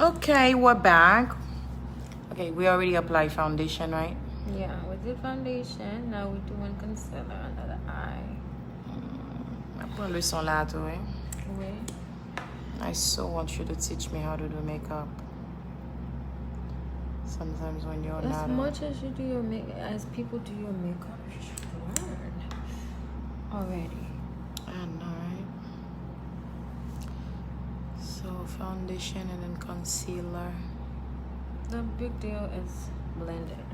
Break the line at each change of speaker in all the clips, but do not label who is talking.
Okay, we're back. Okay, we already applied foundation, right?
Yeah, we did foundation. Now we're doing concealer under the eye.
Après le son là, toi.
Oui.
I so want you to teach me how to do makeup. Sometimes when you're
As
not
much as you do your as people do your makeup, you should learn already.
I know, right? So foundation and then concealer.
The big deal is blending.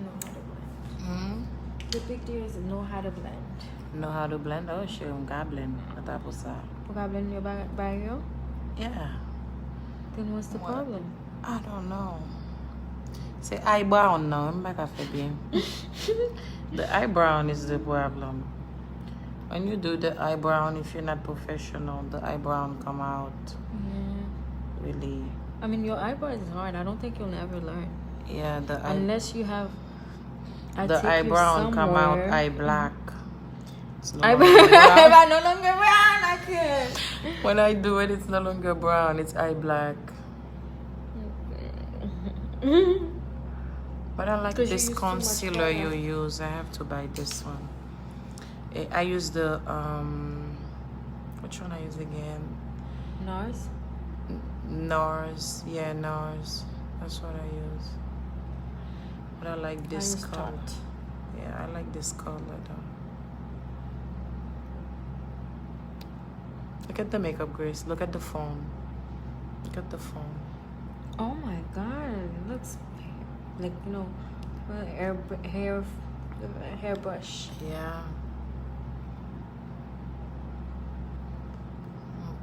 Know how to blend. The big deal is know how to blend.
Know how to blend? Oh shit, I'm gonna blend. What type of stuff?
You got blend your barrio?
Yeah.
Then what's the problem?
I don't know. Say eyebrow now. I'm back after being. The eyebrow is the problem. When you do the eyebrow, if you're not professional, the eyebrow come out really.
I mean, your eyebrows is hard. I don't think you'll ever learn.
Yeah,
unless you have.
The eyebrow come out eye black. It's no
Eyebrow no longer brown. I can't.
When I do it, it's no longer brown. It's eye black. But I like this concealer you use. I have to buy this one. I use the which one I use again?
NARS.
NARS, yeah, NARS. That's what I use. But I like this color. Yeah, I like this color though. Look at the makeup, Grace. Look at the phone. Look at the phone.
Oh my God! It looks like hairbrush.
Yeah.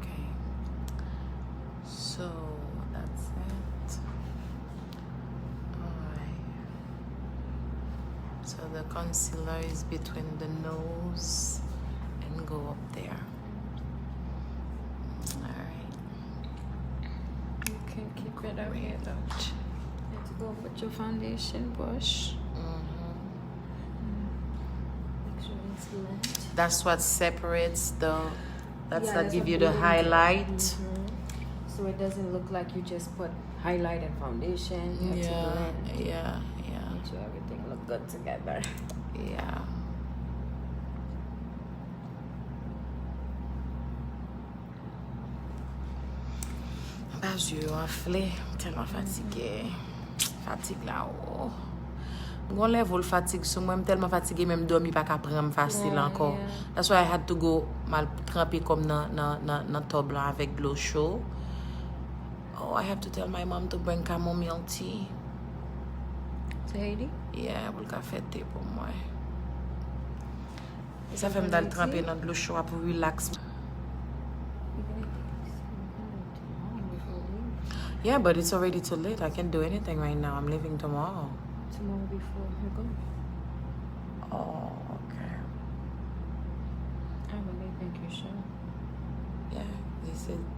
Okay. So that's it. Alright. So the concealer is between the nose and go up there. Alright.
You can keep it up here though. Let's go with your foundation brush. Make sure it's blend.
That's what separates that give you the highlight.
So it doesn't look like you just put highlight and foundation. You have to blend.
Yeah.
Make sure everything look good together.
Yeah. Parce que je tellement fatiguée. Fatigue là. Oh. Gon level fatigue sur moi, tellement fatiguée même dormir pas prendre facile encore. That's why I had to go mal tremper comme dans tub là avec de l'eau chaude. Oh, I have to tell my mom to bring chamomile tea.
To Haiti?
Yeah, pour le café thé pour moi. Ça fait me d'aller tremper dans de l'eau chaude pour relax. Yeah, but it's already too late. I can't do anything right now. I'm leaving tomorrow.
Tomorrow before you go.
Oh, okay.
I really think you should.
Yeah,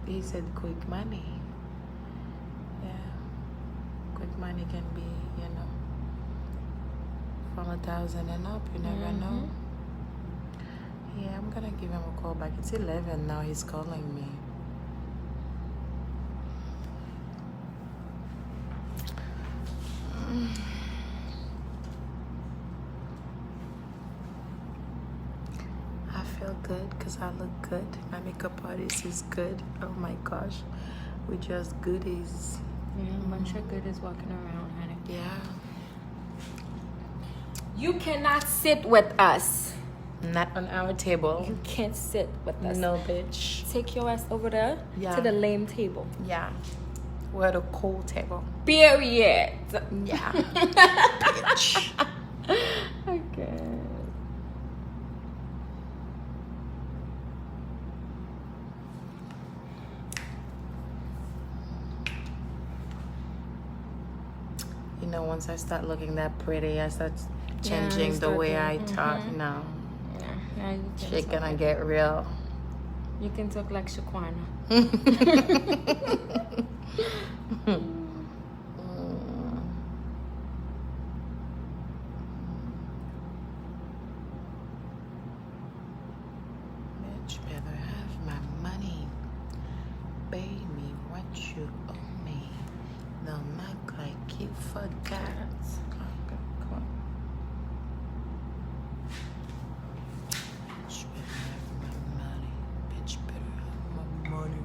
he said quick money. Yeah, quick money can be, from 1,000 and up. You never know. Yeah, I'm gonna give him a call back. It's 11 now. He's calling me. I feel good because I look good. My makeup artist is good. Oh my gosh, we just goodies.
Yeah, a bunch of goodies walking around, honey.
Yeah.
You cannot sit with us.
Not on our table.
You can't sit with us.
No, bitch.
Take your ass over there to the lame table.
Yeah. We're at a cold table.
Period.
Yeah. Bitch.
Okay.
Once I start looking that pretty, I start changing the way I talk. No.
Yeah,
Shit gonna get real.
You can talk like Shaquana.
Bitch better have my money. Pay me what you owe me. Don't act like you forgot. Come on. Bitch better have my money. Bitch better have my money.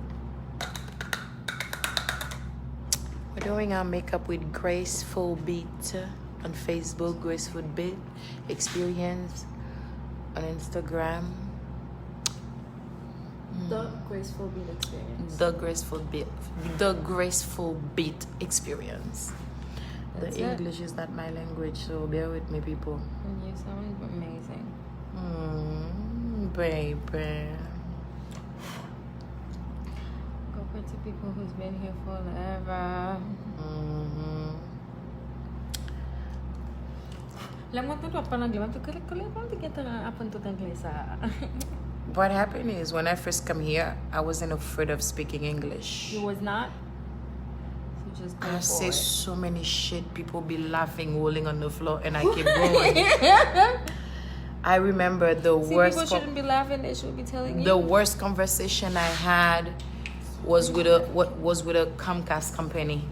We're doing our makeup with Graceful Beat on Facebook, Graceful Beat Experience on Instagram.
The Graceful Beat Experience.
The Graceful Beat Experience.
That's
the
it.
English is not my language, so bear with me, people.
You sound amazing.
Baby.
Compared to people who's been here forever. Lemon tu apa lagi? Waktu kalau kita apa tu Inggris
What happened is when I first come here, I wasn't afraid of speaking English.
You was not. So just go
I
for
say
it.
so many shit. People be laughing, rolling on the floor, and I keep going. I remember the worst.
People shouldn't be laughing. They should be telling you.
The worst conversation I had was with a Comcast company.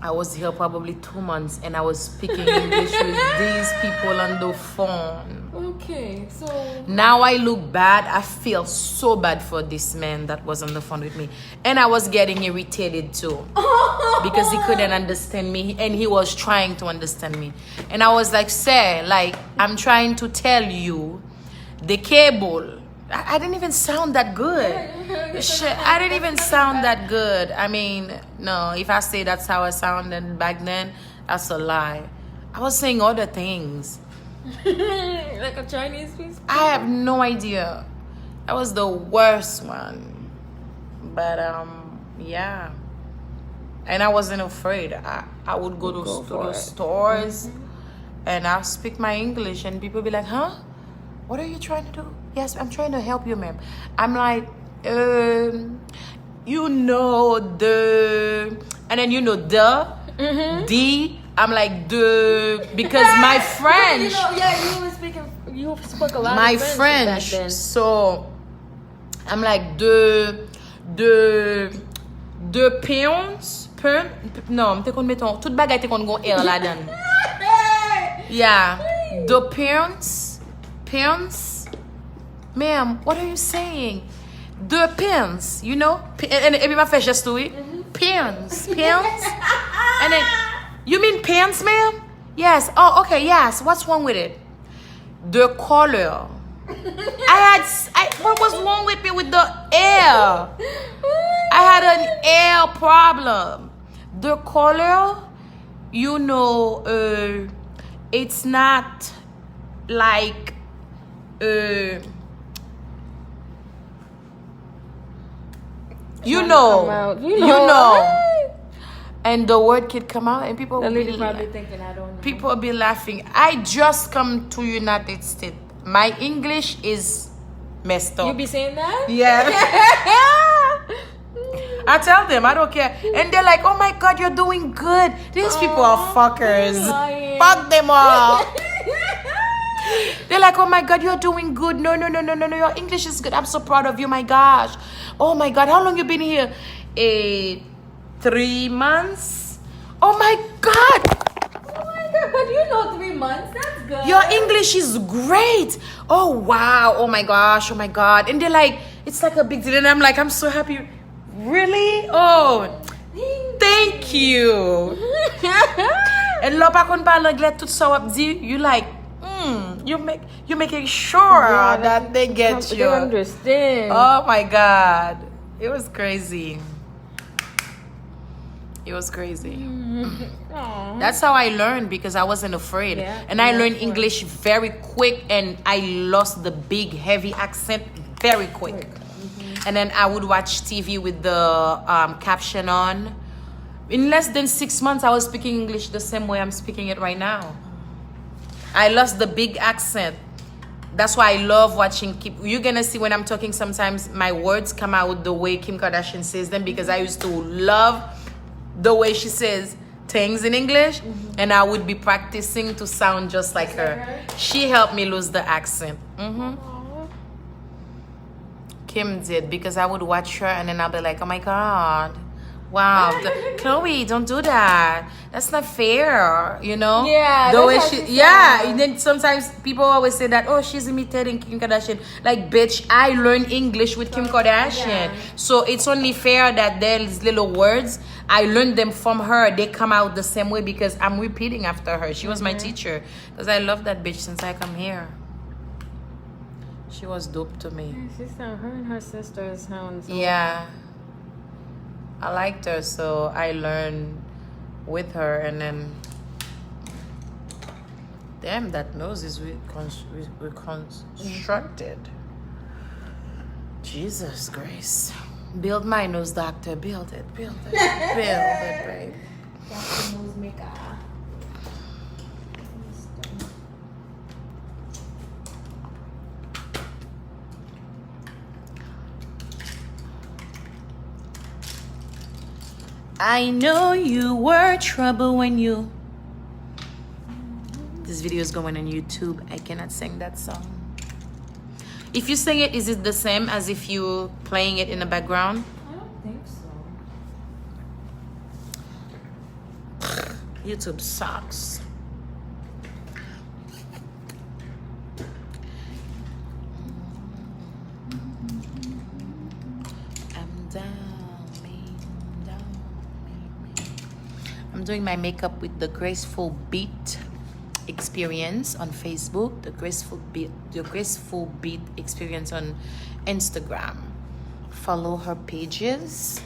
I was here probably 2 months, and I was speaking English with these people on the phone.
Okay, so
Now I look bad. I feel so bad for this man that was on the phone with me, and I was getting irritated too because he couldn't understand me, and he was trying to understand me, and I was like, "Sir, like I'm trying to tell you, the cable." I didn't even sound that good. Shit, I didn't even sound that good. I mean, no, if I say that's how I sounded back then, that's a lie. I was saying other things.
like a Chinese piece.
I have no idea. That was the worst one. But yeah. And I wasn't afraid. I would go to the stores and I'll speak my English and people be like, "Huh? What are you trying to do?" "Yes, I'm trying to help you, ma'am." I'm like, you know the, and then you know the, D. I'm like the, because my French.
You spoke a lot
My
of French. Back then.
So I'm like de peons, non, te kon meton tout bagay te kon gon air la dan. Yeah, de peons, ma'am, what are you saying? De pins, you know? And everyone fait just do it. Pins. And then, you mean pants, ma'am? Yes. Oh, okay, yes. What's wrong with it? The color. What was wrong with me with the air? I had an air problem. The color, you know, it's not like, you know. And the word could come out and people
The
will
lady
be
probably thinking I don't know.
people will be laughing. I just come to United States. My English is messed up.
You be saying that?
Yeah. I tell them I don't care. And they're like, "Oh my God, you're doing good." These people are fuckers. Fuck them all. They're like, "Oh my God, you're doing good. No. Your English is good. I'm so proud of you. My gosh. Oh my God, how long you been here?" 3 months. Oh my God.
But you know 3 months. That's good.
Your English is great. Oh wow. Oh my gosh. Oh my God. And they're like, it's like a big deal. And I'm like, I'm so happy. Really? Oh, thank you. And lo pa kon parle anglais tout ça wap di, you like, you're making sure that they get
They
you.
understand.
Oh my God. It was crazy. It was crazy. That's how I learned because I wasn't afraid.
Yeah,
And I
yeah,
learned
of
English
course.
very quick and I lost the big heavy accent very quick. And then I would watch TV with the caption on. In less than 6 months, I was speaking English the same way I'm speaking it right now. I lost the big accent. That's why I love watching you're gonna see when I'm talking sometimes my words come out the way Kim Kardashian says them because I used to love the way she says things in English and I would be practicing to sound just like her. She helped me lose the accent. Kim did because I would watch her and then I'll be like, "Oh my God, Wow, Chloe, don't do that. That's not fair, you know?
Yeah,
The
that's
way
how
she,
she
yeah.
sounds.
And then sometimes people always say that, oh, she's imitating Kim Kardashian. Like, bitch, I learned English with Kim Kardashian.
Yeah.
So it's only fair that there's little words. I learned them from her. They come out the same way because I'm repeating after her. She was my teacher. Because I love that bitch since I come here. She was dope to me.
She sound, her and her sister sound so.
Yeah. I liked her, so I learned with her, and then damn, that nose is reconstructed. Jesus Grace. Build my nose, doctor. Build it, build it, build it, babe.
That's the nose maker.
I know you were trouble when you. This video is going on YouTube. I cannot sing that song. If you sing it, is it the same as if you playing it in the background?
I don't think so.
YouTube sucks. I'm down, down. I'm doing my makeup with the Graceful Beat Experience on Facebook, the Graceful Beat Experience on Instagram. Follow her pages.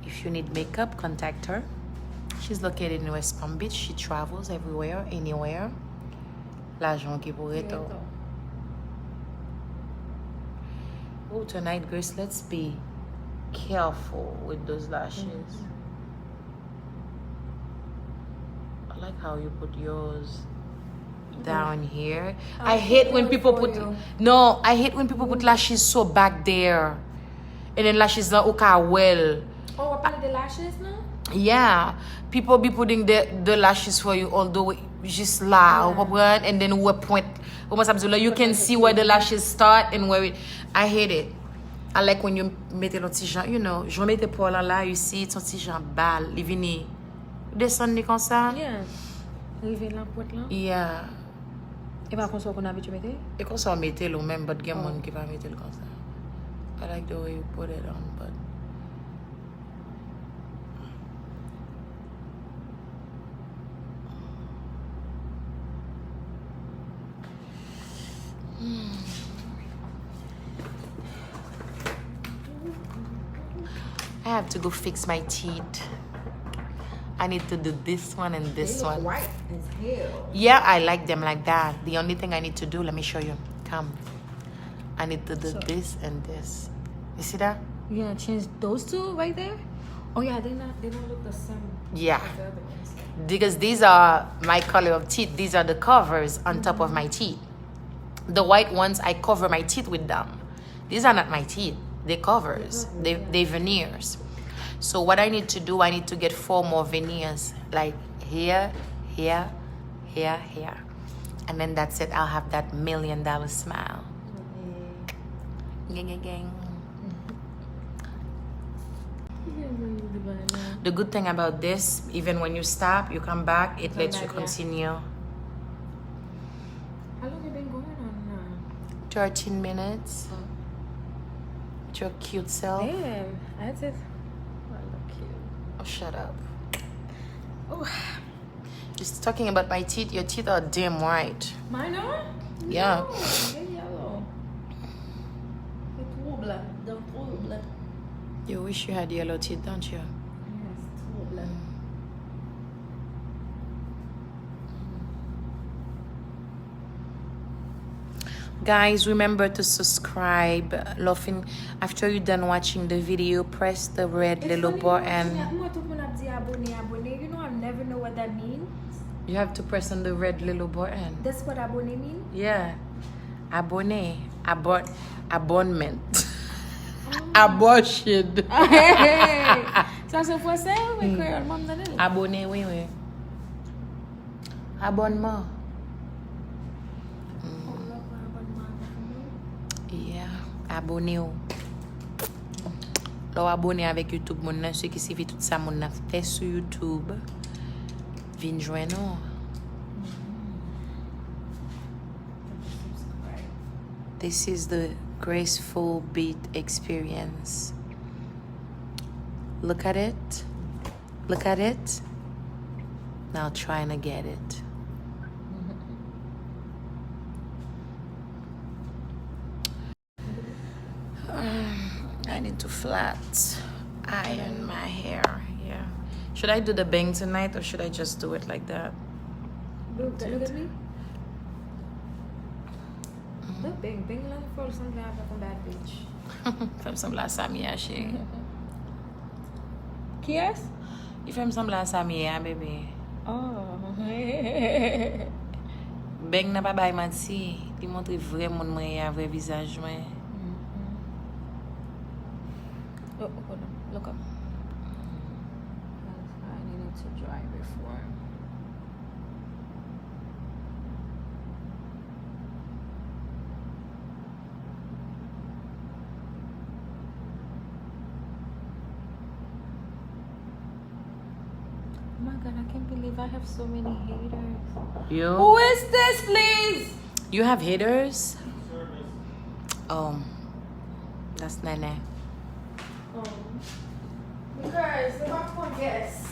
If you need makeup, contact her. She's located in West Palm Beach. She travels everywhere, anywhere. L'argent qui pourrait être. Oh, tonight, Grace, let's be careful with those lashes. I like how you put yours down here. I hate when people put I hate when people put lashes so back there, and then lashes not okay well.
Oh, we're putting the lashes now?
Yeah, people be putting the lashes for you all the way just loud, and then we point. You can see where the lashes start and where it. I hate it. I like when you mette le petit genre, you know, je mette pour là, you see, ton petit genre bal, il vient descendre comme ça.
Yeah. Rive la pointe là?
Yeah.
Et pas qu'on soit qu'on a habitué mettre?
Et qu'on s'en mette le même, but il y a monde qui va mettre le comme ça. I like the way you put it on, but. I have to go fix my teeth. I need to do this one and this one.
White as hell.
Yeah, I like them like that. The only thing I need to do, let me show you. Come. I need to do this and this. You see that?
You gonna change those two right there? Oh yeah, they don't look the same.
Yeah.
As the other ones.
Because these are my color of teeth. These are the covers on top of my teeth. The white ones, I cover my teeth with them. These are not my teeth. They're covers. They're veneers. So what I need to do, I need to get 4 more veneers. Like here, here, here, here. And then that's it. I'll have that $1 million smile. Gang, gang, gang. The good thing about this, even when you stop, you come back, it lets you continue.
How long have you been going on now?
13 minutes. With your cute self.
Damn, that's it. I look cute.
Oh, shut up.
Oh,
Just talking about my teeth. Your teeth are damn white.
mine are?
Yeah.
No, they're yellow. They're trouble. They're trouble.
You wish you had yellow teeth, don't you?
Yes, trouble.
Guys, remember to subscribe. Laughing. After you're done watching the video, press the red little button.
You know, I never know what that means.
You have to press on the red little button.
That's what abonné means?
Yeah. Abonné. Abonnement. Abortion.
Ça se français ou créole même dans le?
Abonné, oui, oui. Abonnement. Yeah. Abonné. Lò abonné avec YouTube, moun nan, ceux qui suivent tout ça, moun nan fait sur YouTube. Vin joindre. This is the graceful beat experience. Look at it. Look at it. Now trying to get it. I need to flat iron my hair. Yeah. Should I do the bang tonight or should I just do it like that?
Look at me. Bang lang for some guy from bad bitch.
Fem semble à ça, Mia, chérie.
Qui est?
Il fait me semble à ça, Mia, bébé.
Oh.
Bang n'a pas bail menti. Il montre vraiment mon vrai visage, moi.
Oh, hold on. Look up. I needed to dry before. Oh my god, I can't believe I have so many haters.
You?
Who is this, please?
You have haters? Oh. That's Nene.
Oh. Because the popcorn, yes.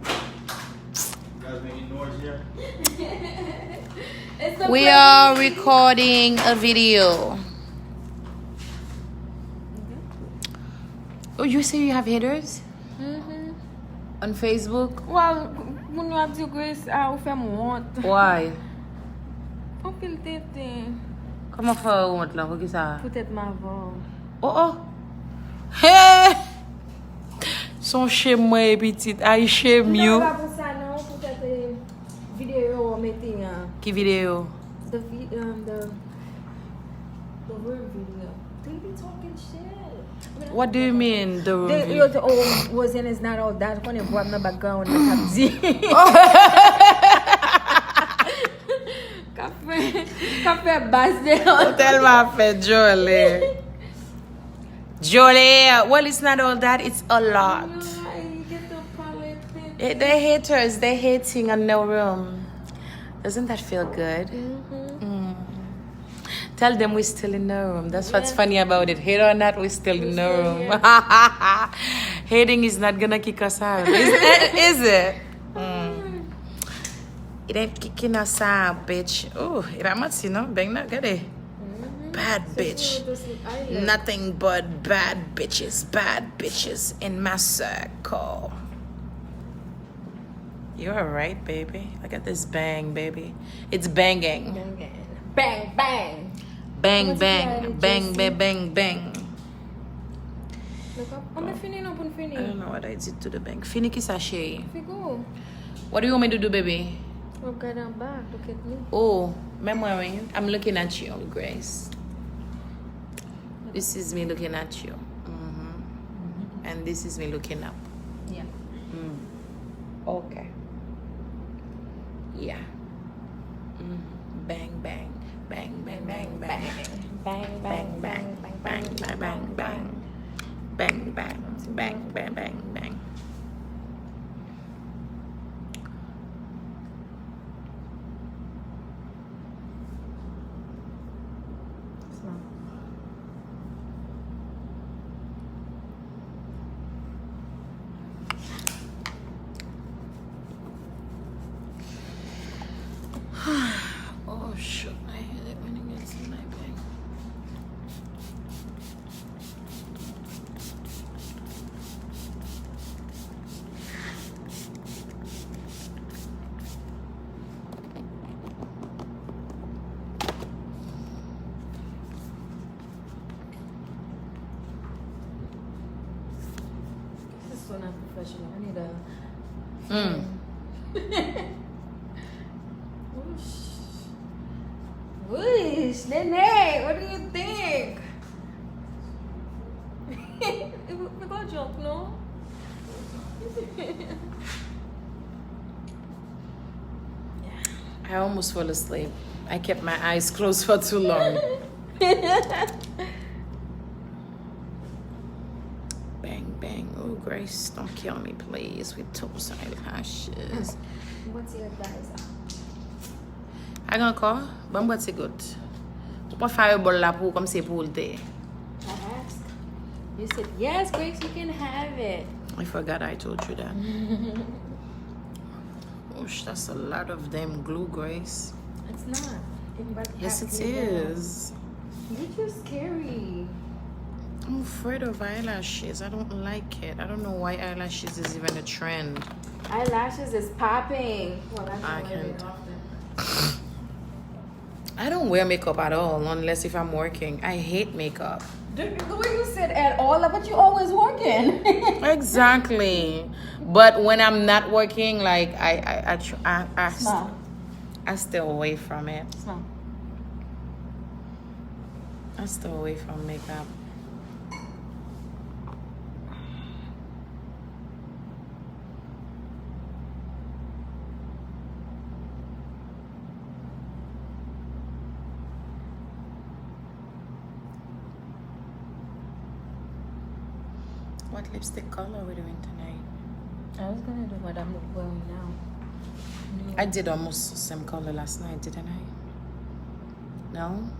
You guys making noise here?
We are recording a video. Oh, you say you have haters? On Facebook?
Well, when you have to Grace, I fais honte.
Why?
On pile tête.
Comment faire honte là? Qu'est-ce ça?
Peut-être ma voix.
Oh oh! Hey! Son chez moi petite, I shame you.
Non, pas pour ça, non. Peut-être vidéo meeting.
Qui vidéo?
The room video. They be talking shit.
What do you mean the room
The
video?
was in is not all that when you brought the background and have Café basse
Tellement fait Jolie. Jolie. Well, it's not all that. It's a lot. The haters, they're hating on no room. Doesn't that feel good? Tell them we're still in the room. That's what's funny about it. Hate or not, we're still in the room. Hating is not gonna kick us out. Is it? It ain't kicking us out, bitch. Oh, it ain't no? Bang na, get it. Bad bitch. Nothing but bad bitches in my circle. You're alright, baby. Look at this bang, baby. It's banging.
Bang, bang.
Bang, bang, bang, bang, bang, bang.
Look up. I'm fini, no, pun fini.
I don't know what I did to the bang. Fini ki sachet.
Figo.
What do you want me to do, baby?
Look at them back. Look at me.
Oh, I'm looking at you, Grace. This is me looking at you. And this is me looking up.
Yeah.
Okay. Yeah. Bang, bang. Bang, bang, bang, bang.
Bang,
Bang, bang, bang, bang, bang, bang, bang. Bang, bang, bang, bang, bang, bang. Oh shit, I hate it when it gets in my bang.
This is so not professional. I need a. Whoosh, Nene, what do you think? We got joke, no?
I almost fell asleep. I kept my eyes closed for too long. bang, bang. Oh, Grace, don't kill me, please, with those eyelashes.
What's your advice?
I gonna call? But what's it good? Tu peux faire un bol là pour comme c'est pour le thé.
I asked. You said, yes, Grace, you can have it.
I forgot I told you that. Oosh, that's a lot of damn glue, Grace.
It's not.
Yes, it is.
You're too scary.
I'm afraid of eyelashes. I don't like it. I don't know why eyelashes is even a trend.
Eyelashes is popping. Well, that's
I
not
can't.
very often.
I don't wear makeup at all unless if I'm working. I hate makeup.
The way you said at all, but you always working.
Exactly. But when I'm not working, like I stay away from it.
Smell.
I stay away from makeup. What lipstick color are we doing tonight?
I was gonna do what I'm wearing now.
I did almost the same color last night, didn't I? No?
No.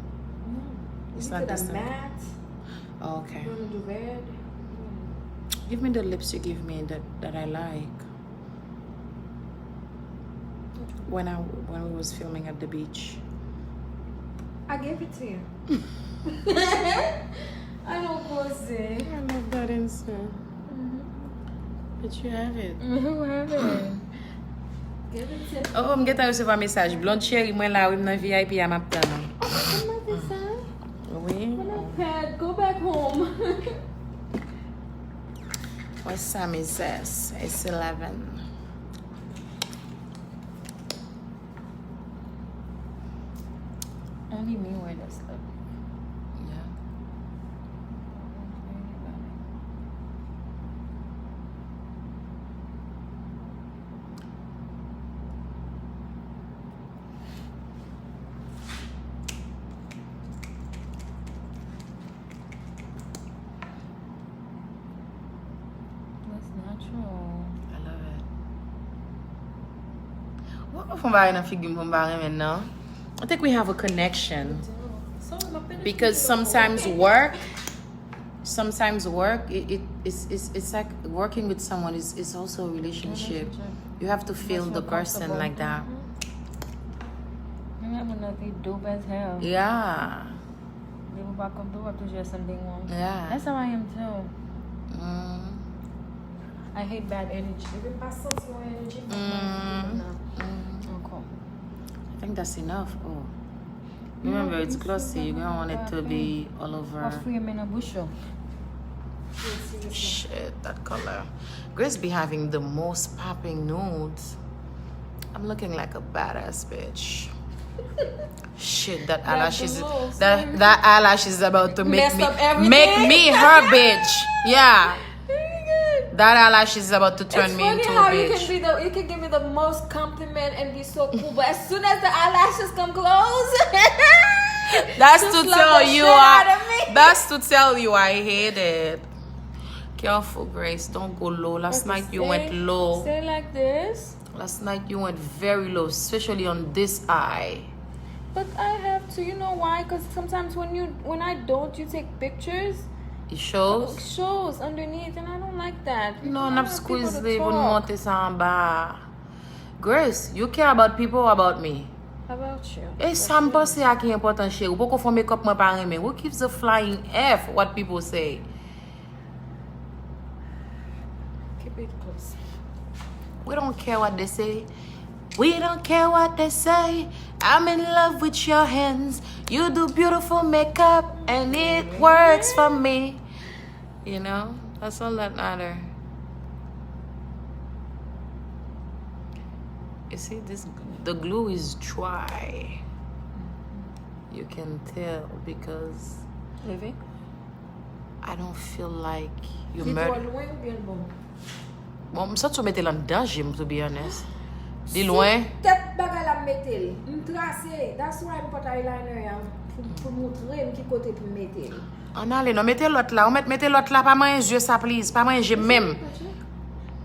It's
You
not
did
this
a
time.
matte.
Oh, okay.
You wanna do red?
Give me the lips you give me that I like. When we was filming at the beach.
I gave it to you. I don't post it.
I love that answer. But you have it.
Who have it? Give it to
Oh, I'm getting recevoir message. Blonde chérie, moi là, oui, dans VIP à ma plan. Oui.
Pat, go back home.
What time is this? It's 11.
Only me wear this look.
Yeah.
That's natural.
I love it. What if I'm figure now? I think we have a connection. Because sometimes work it's like working with someone is also a relationship. You have to feel the person like that.
You have another dope as hell.
Yeah.
They will back up the work to just something wrong.
Yeah.
That's how I am too.
Mm.
I hate bad energy. Even pass your energy. Okay.
I think that's enough. Oh. Remember, it's glossy. You don't want it to be all over.
Free in a bushel.
Shit, that color. Grace be having the most popping nudes. I'm looking like a badass bitch. Shit, that eyelash is that eyelash is about to make me her bitch. Yeah. That eyelash is about to turn me into a bitch.
You can give me the most compliment and be so cool, but as soon as the eyelashes come close,
that's to tell you I hate it. Careful, Grace. Don't go low. Last night you went low.
Stay like this.
Last night you went very low, especially on this eye.
But I have to. You know why? Because sometimes when I don't, you take pictures.
It shows?
It shows underneath, and I don't like that.
No, not squeeze the monte samba. Grace, you care about people or about me?
About you.
It's some say I can't important shit. We go for makeup my parents. Who gives a flying F what people say?
Keep it close.
We don't care what they say. We don't care what they say. I'm in love with your hands. You do beautiful makeup and it works for me. You know, that's all that matters. You see, the glue is dry. You can tell because
Living?
I don't feel like you murder. Bon, ça tu mettais là dedans, j'aime, to be honest. De loin.
That's why I put eyeliner. Pour montrer qui côté pour mettre.
On allez, non, mettez l'autre là. Mettez l'autre là. Pas moins yeux, ça, please. Pas moins yeux même.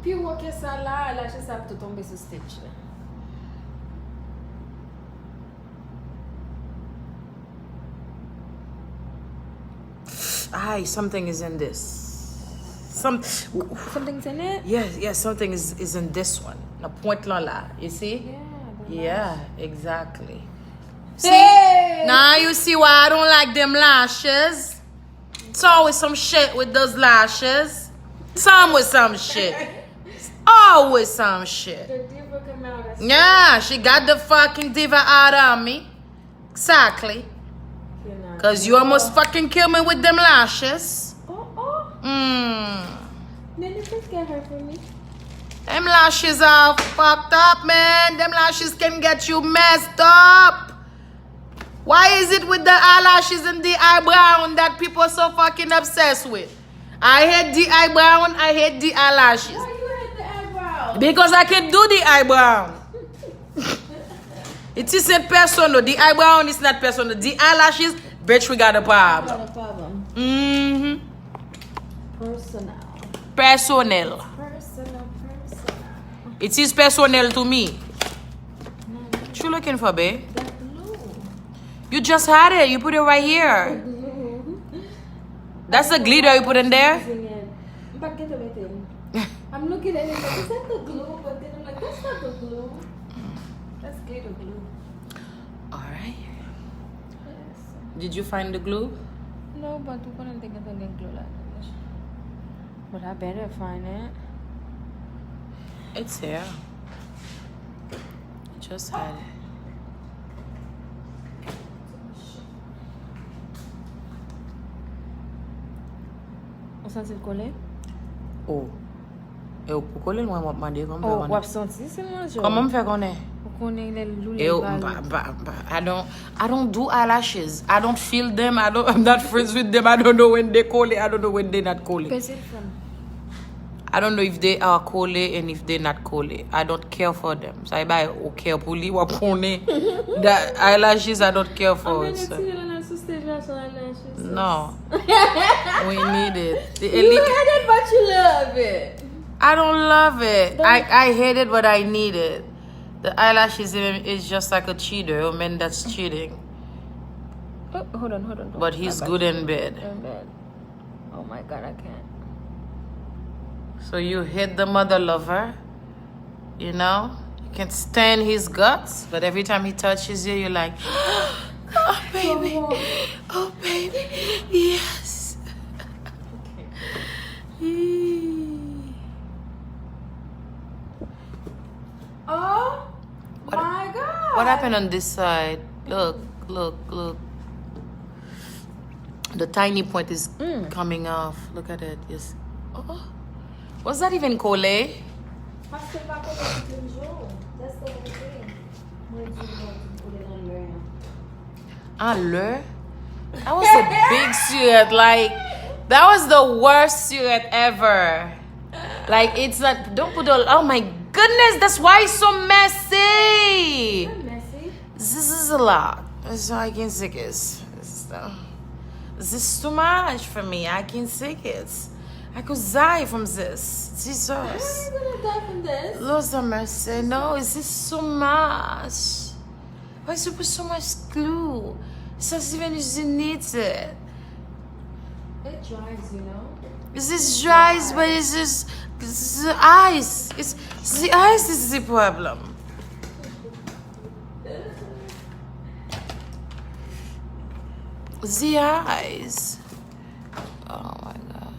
Puis, ok, ça là, ça peut tomber sur stitch.
Aye, something is in this.
Something's in it?
Yes, something is in this one. The point là. You see? Yeah, exactly. See?
Hey!
Now you see why I don't like them lashes. It's always some shit with those lashes. Some with some shit. It's always some shit.
The diva come out.
Yeah, she got the fucking diva out on me. Exactly. Cause you almost fucking killed me with them lashes.
Then you just get her for me.
Them lashes are fucked up, man. Them lashes can get you messed up. Why is it with the eyelashes and the eyebrow that people are so fucking obsessed with? I hate the eyebrow and I hate the eyelashes.
Why you hate the eyebrow?
Because I can do the eyebrow. It isn't personal. The eyebrow is not personal. The eyelashes, bitch, we got a problem.
Not a problem.
Mm-hmm.
Personal.
Personnel. It is personnel to me. What you looking for, babe?
That blue.
You just had it. You put it right here.
Blue.
That's the glitter you put in there?
But get away thing. I'm looking at it like, is that the glue? But then I'm like, that's not the glue. That's glitter glue.
Alright.
Yes.
Did you find the glue?
No, but you couldn't think of the glue like that. But I better find it.
It's here. Just had it.
On sent le coller?
Oh. Et pour coller, moi, je vais demander
Oh, wap senti c'est moi, jo.
comment me faire connaître? I don't do eyelashes. I don't feel them. I'm not friends with them. I don't know when they call it. I don't know when they're not calling. I don't know if they are calling and if they're not calling. I don't care for them. So I buy okay puli wapone. The eyelashes I don't care for. So. No. We need it.
You hate it, but you love it.
I don't love it. I hate it, but I need it. The eyelashes is just like a cheater, a man that's cheating.
Oh, hold on.
But he's good in bed.
In bed. Oh my God, I can't.
So you hate the mother lover, you know? You can stand his guts, but every time he touches you, you're like, oh baby, oh baby, yes.
Oh my God.
What happened on this side? Look. The tiny point is coming off. Look at it. Yes. Oh. Was that even collé?
That's the whole thing.
Le? That was a big suit. Like, that was the worst suit ever. Like, it's not, don't put all, oh my goodness, that's why it's so messy.
Not messy.
This is a lot. So I can see this. This is too much for me. I can see it. I could die from this. Jesus.
How are you gonna die from this?
Lord have mercy. No, is this so much? Why is you put so much glue? It's not even if you need it.
It dries, you know.
This dries, but it's just the ice. It's the ice is the problem. The ice. Oh my gosh.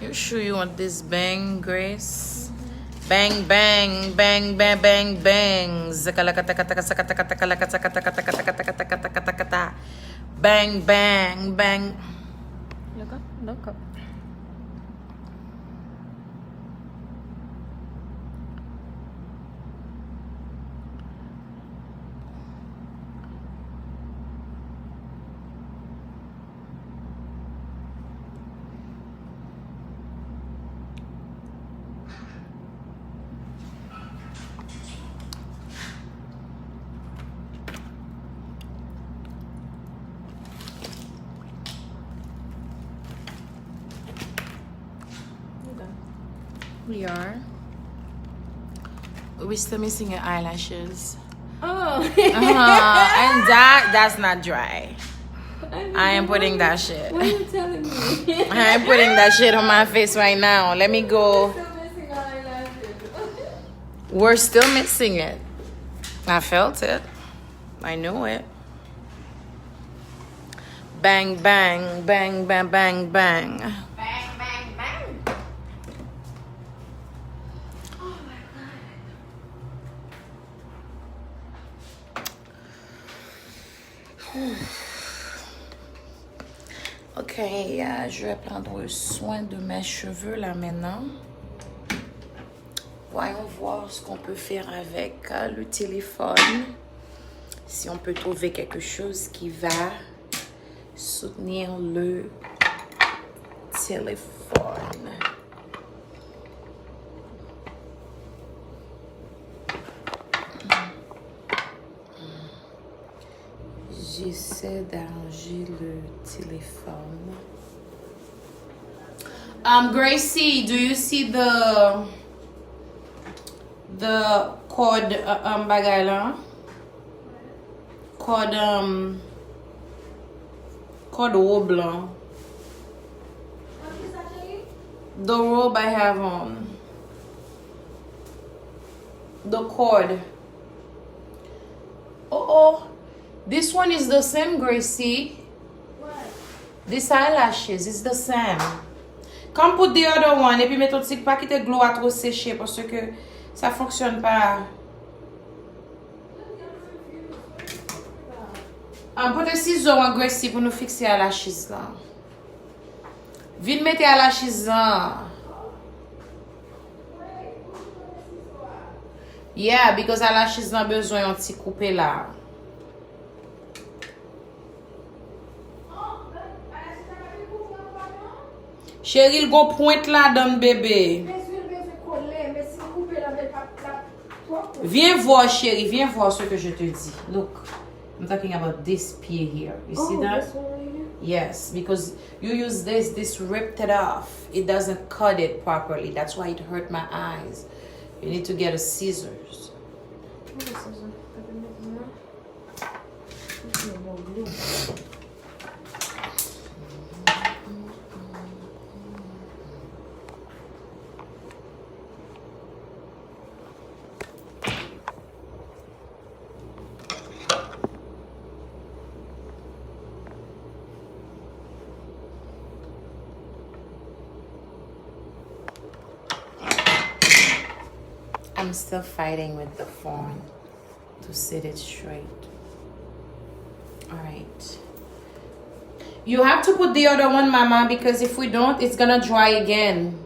You sure you want this bang, Grace? Bang, bang, bang, bang, bang, bang. Bang, bang, bang.
Look up.
we are. We're still missing your eyelashes.
Oh.
And that's not dry. I am putting that shit.
What are you telling me?
I am putting that shit on my face right now. Let me go.
Still missing eyelashes.
We're still missing it. I felt it. I knew it. Bang, bang, bang, bang, bang, bang.
Bang, bang, bang. Oh my god.
Ok, je vais prendre soin de mes cheveux là maintenant. Voyons voir ce qu'on peut faire avec le téléphone. Si on peut trouver quelque chose qui va soutenir le téléphone. J'essaie d'arranger le téléphone. Gracie, do you see the cord bagay la? Cord robe la. The robe I have on. The cord. Oh. This one is the same, Gracie.
What?
This eyelashes is the same. Come put the other one. Et puis mets ton tic pas quitter glue à trop sécher parce que ça fonctionne pas. Put un ciseau en Gracie pour nous fixer eyelashes là. Vite mettre eyelashes là. Yeah, because eyelashes n'a besoin un petit coupé là. Chérie, il go pointe là-dedans, bébé. Viens voir, chérie. Viens voir ce que je te dis. Look, I'm talking about this pied here. You see that?
This one right here?
Yes, because you use this ripped it off. It doesn't cut it properly. That's why it hurt my eyes. You need to get a scissors.
What is this? This is more glue.
I'm still fighting with the phone to sit it straight. All right. You have to put the other one, Mama, because if we don't, it's gonna dry again.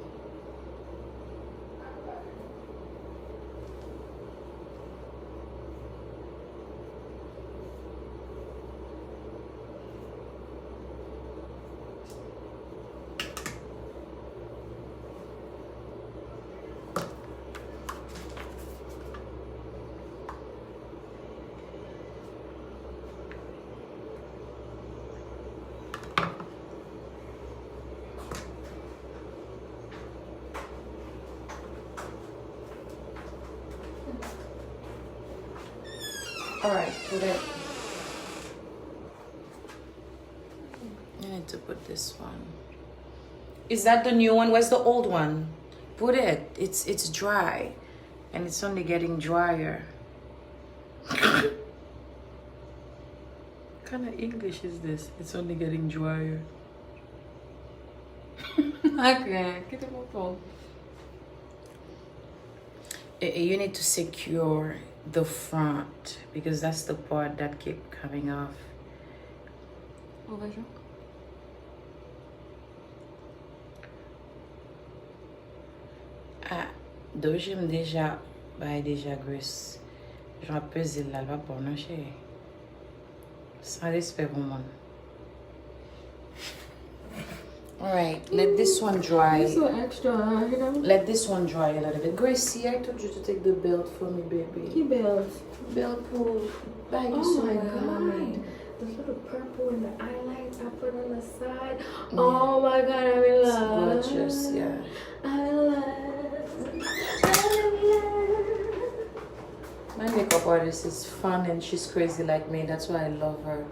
All right, put it. I need to put this one. Is that the new one? Where's the old one? Put it. It's dry, and it's only getting drier. What kind of English is this? It's only getting drier.
Okay, get the phone.
You need to secure the front because that's the part that keep coming off.
Over here.
Ah, deuxième déjà, bah déjà grosse. J'en pèse là, va pas non chérie. Sans respect pour moi. All right, let this one dry.
You're so extra, you know?
Let this one dry a little bit. Gracie, I told you to take the belt for me, baby.
Key bells.
Belt pull. Bag you
Oh my
somewhere, mommy.
god. The little purple and the highlights I put on the side. Yeah. Oh my god, I'm in love.
It's gorgeous, yeah.
I'm in love.
My makeup artist is fun and she's crazy like me. That's why I love her.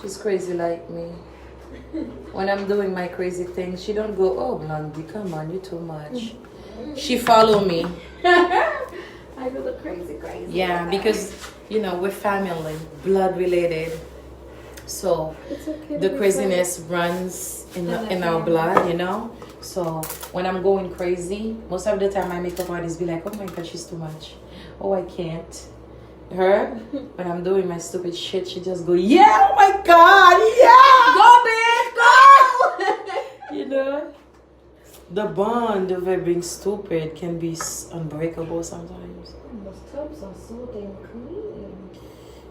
She's crazy like me. When I'm doing my crazy things, she don't go, oh, Blondie, come on, you too much. She follow me.
I do the crazy.
Yeah, because, you know, we're family, blood related. So
It's okay
the craziness runs in our blood, you know. So when I'm going crazy, most of the time my makeup artist be like, oh my God, she's too much. Oh, I can't. Her, when I'm doing my stupid shit, she just go, yeah, oh my God, yeah.
Go, bitch, go!
You know, the bond of her being stupid can be unbreakable sometimes.
Those tubs are so damn clean.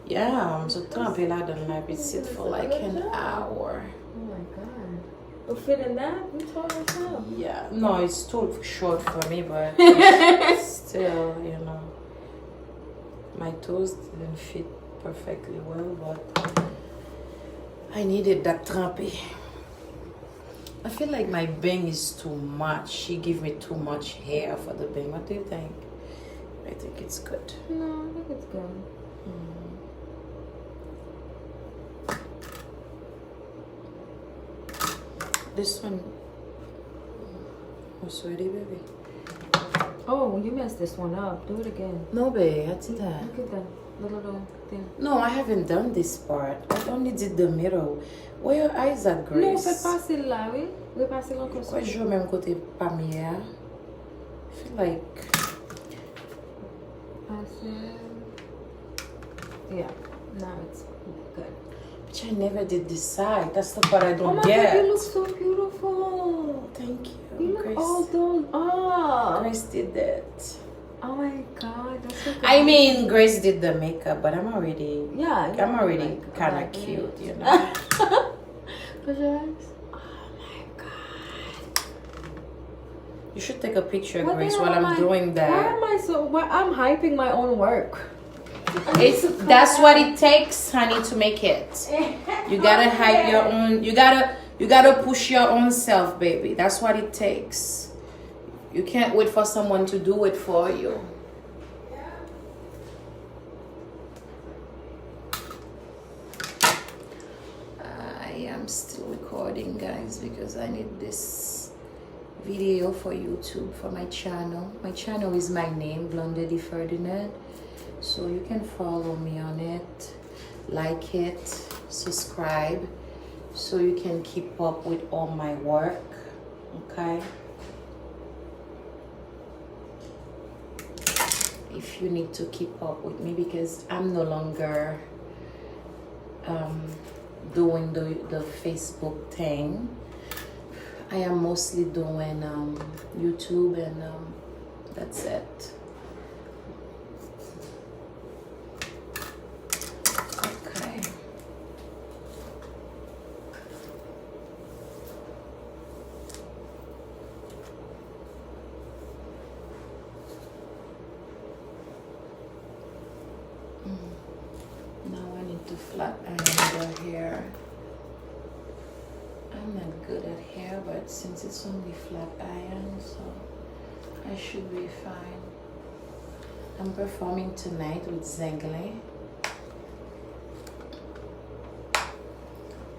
Yeah, so tremper là dans la piscine for like an hour.
Oh my God. To fit in that? You told yourself.
Yeah, no, it's too short for me, but still, you know, my toes didn't fit perfectly well, but I needed that trempe. I feel like my bang is too much. She gave me too much hair for the bang. What do you think? I think it's good.
No, I think it's good.
This one was ready, baby.
Oh, you messed this one up. Do it again.
No, babe, I did that.
Look at that. The little thing.
No, I haven't done this part. I only did the middle. Where your eyes at, Grace?
Non, fais passer là, oui. Oui, passer là comme ça.
Pourquoi je joue au même côté pas mieux? I feel like...
Passer. Yeah, now it's good.
But I never did this side. That's the part I don't
Oh my
get.
God, you look so beautiful.
Thank you.
You look
Grace,
all done up.
Grace did that.
Oh my God, that's so good.
I mean, Grace did the makeup, but I'm already...
yeah,
I'm already
like,
kind of
like
cute,
it.
you know?
Close your eyes.
Oh my God. You should take a picture,
What the
Grace,
hell
while
am
I'm
I-
doing
Why
that.
am I so? Why I'm hyping my own work?
That's what it takes, honey, to make it. You gotta hype your own. You gotta push your own self, baby. That's what it takes. You can't wait for someone to do it for you. I am still recording, guys, because I need this video for YouTube, for my channel. My channel is my name, Blondie Ferdinand. So you can follow me on it, like it, subscribe, so you can keep up with all my work, okay? If you need to keep up with me, because I'm no longer doing the Facebook thing. I am mostly doing YouTube, and that's it. Okay. Now I need to flat iron the hair. I'm not good at hair, but since it's only flat iron, so I should be fine. I'm performing tonight with Zengle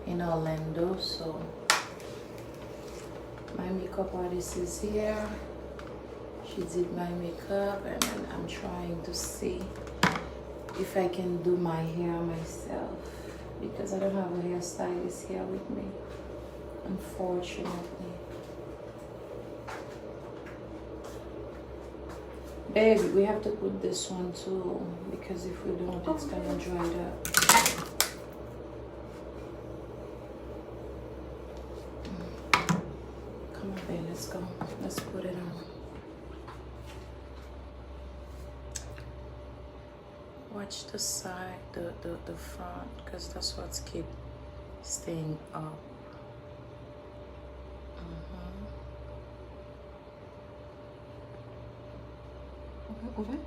in Orlando, so my makeup artist is here. She did my makeup, and then I'm trying to see if I can do my hair myself, because I don't have a hairstylist here with me, unfortunately. Babe, we have to put this one too, because if we don't, it's gonna dry it up. Come on, babe, let's go. Let's put it on. Watch the side, the front, because that's what's keep staying up.
Okay.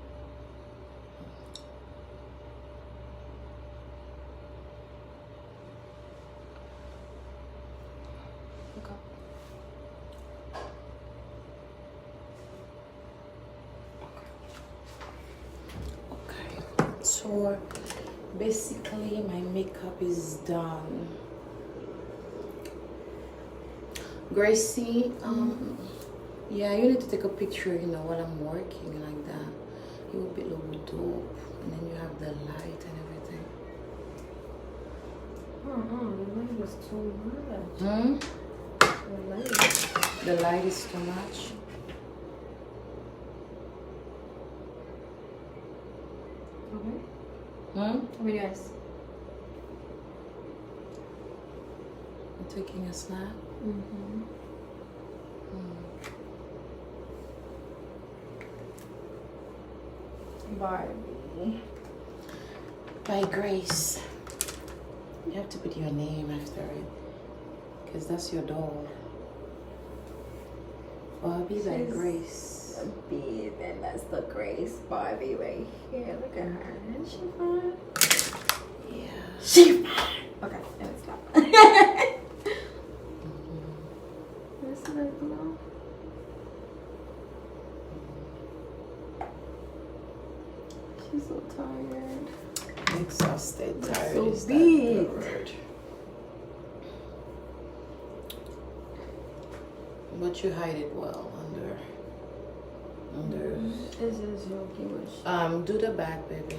So basically my makeup is done. Gracie, yeah, you need to take a picture, you know, while I'm working like that. It will be a little dope. And then you have the light and everything.
The light is too much.
The light is too much.
Okay.
How
many guys?
I'm taking a snap.
Barbie.
By Grace. You have to put your name after it. Because that's your doll. Barbie by Grace.
Barbie, then that's the Grace Barbie right here. Look at her. Isn't she fine?
Yeah.
She fine. Okay, let's stop. This is like glow. She's so tired.
Exhausted, tired.
So
is that
big.
the word? But you hide it well under.
This is your wish.
Do the back, baby.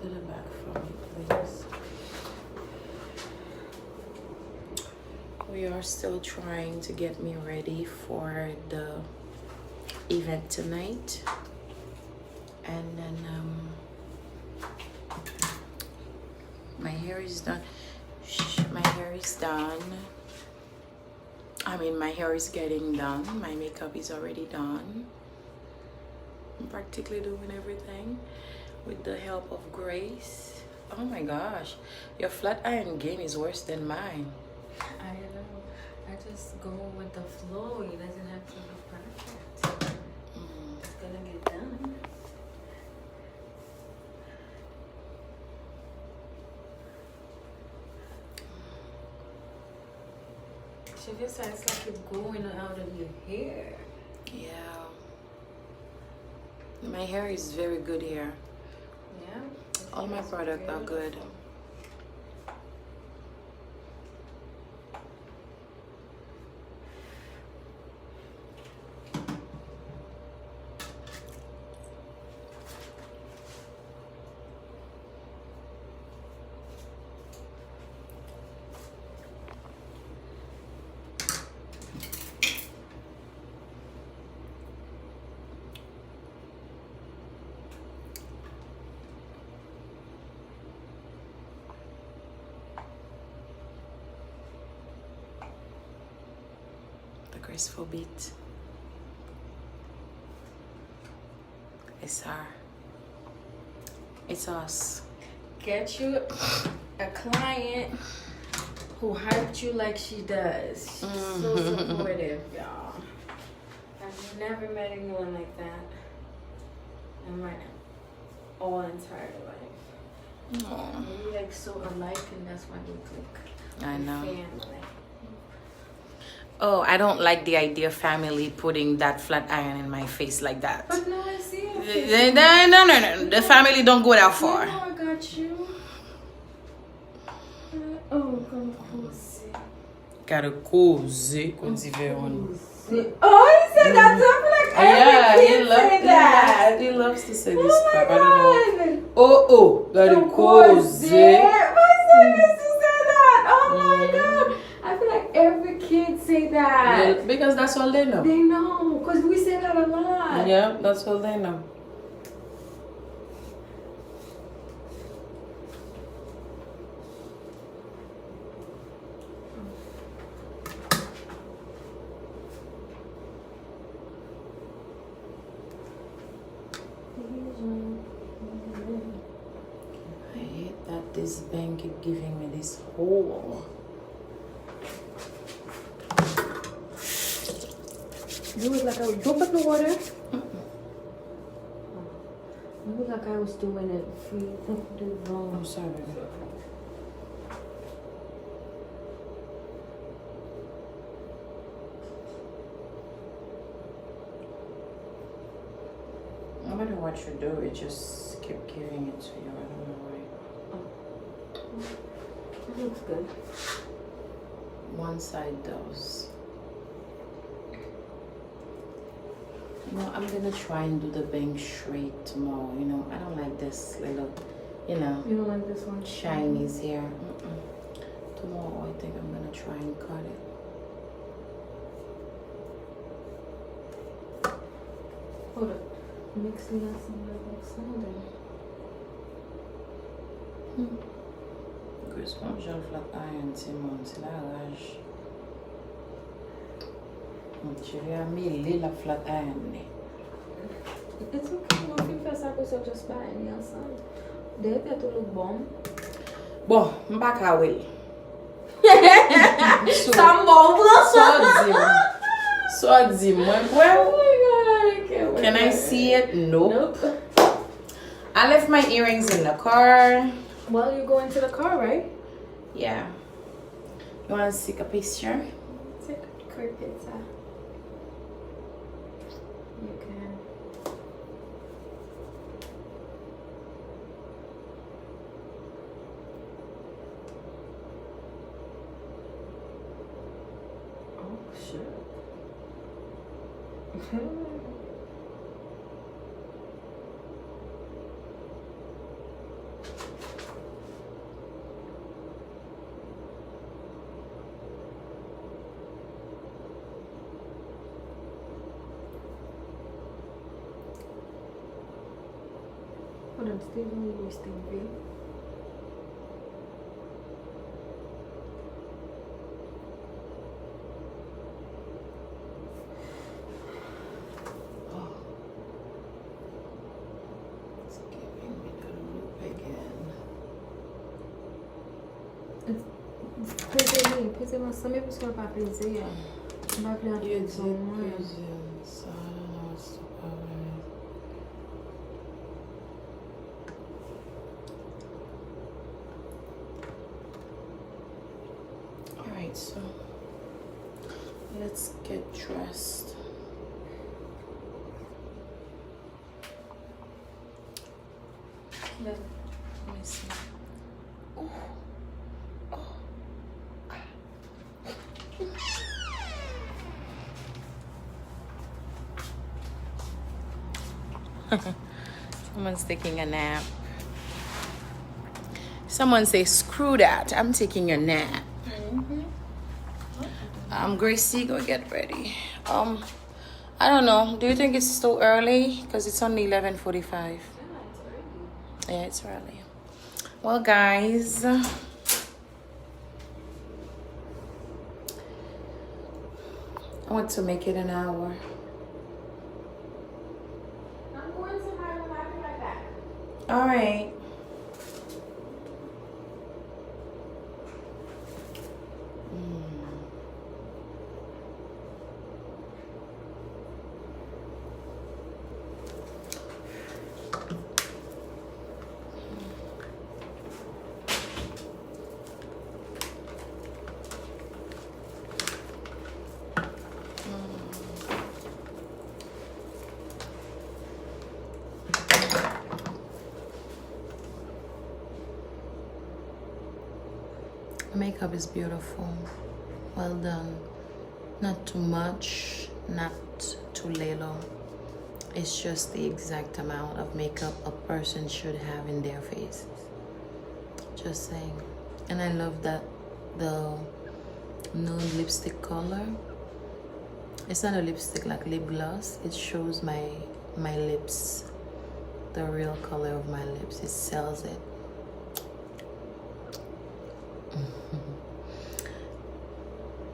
Do the back for me, please. We are still trying to get me ready for the event tonight. And then my hair is done. My hair is done. I mean, my hair is getting done. My makeup is already done. I'm practically doing everything with the help of Grace. Oh my gosh, your flat iron game is worse than mine.
I know. I just go with the flow. It doesn't have to be perfect. It's gonna get done. She just acts like it's going out of your hair.
Yeah. My hair is very good here.
Yeah.
All my products are good. Graceful beat. It's her. It's us.
Get you a client who hyped you like she does. She's so supportive, y'all. I've never met anyone like that in my whole entire life.
Aww.
We like so alike, and that's why we click.
I know.
Family.
Oh, I don't like the idea of family putting that flat iron in my face like that.
But no, I see it.
No. The family don't go that far.
You know I got you. Oh, come close.
Cara cozy, quando se vê on.
Oh, he said that. I feel like every kid say that.
He loves to say this crap. I don't know.
God.
Oh, gotta cozy.
My son used to say that. Oh my God. I feel like every kid say that.
Yeah, because that's all they know.
They know, because we say that a lot.
Yeah, that's all they know. I hate that this bank keep giving me this hole.
You was like, don't put the water. You was like I was doing it free. Do wrong.
I'm sorry, baby. I wonder why what you do, it just keep giving it to you. I don't know why.
It looks good.
One side does. You know, I'm gonna try and do the bang straight tomorrow. You know, I don't like this little, you know.
You don't like this one?
Shinies here. Tomorrow, I think I'm gonna try and cut it.
Hold up. Mixing up some of the sounding.
Chris, moi, j'ai le flat iron, c'est la rage. Je vais améliorer la flat iron.
It's okay. Não fica essa coisa just by any outside. De repente look bom.
Bon, m'pas ka wel.
Tá bom,
So di mwen
Oh my god, I can't wait.
Can I see it? Nope.
Nope.
I left my earrings in the car.
Well, you go into the car, right?
Yeah. You want to take a picture?
Take a quick picture. You can. Oh, shit. Hold on, still only wasting V.
It's giving me the loop again.
Plaisir, mas também buscar para plaisir. Vai pra
You did
so much.
present, so I don't know what's the problem. Alright, so let's get dressed. Let me see. Oh. Oh. Someone's taking a nap. Someone say, screw that. I'm taking a nap. Gracie, go get ready. I don't know. Do you think it's still early? Because it's only 11:45. Yeah, it's early. Well, guys, I want to make it an hour.
I'm going to my room. I'll be right back.
All right. Makeup is beautiful. Well done. Not too much, not too little. It's just the exact amount of makeup a person should have in their faces. Just saying. And I love that the nude lipstick color. It's not a lipstick like lip gloss. It shows my lips, the real color of my lips. It sells it.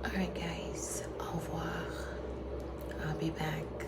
Alright guys, au revoir. I'll be back.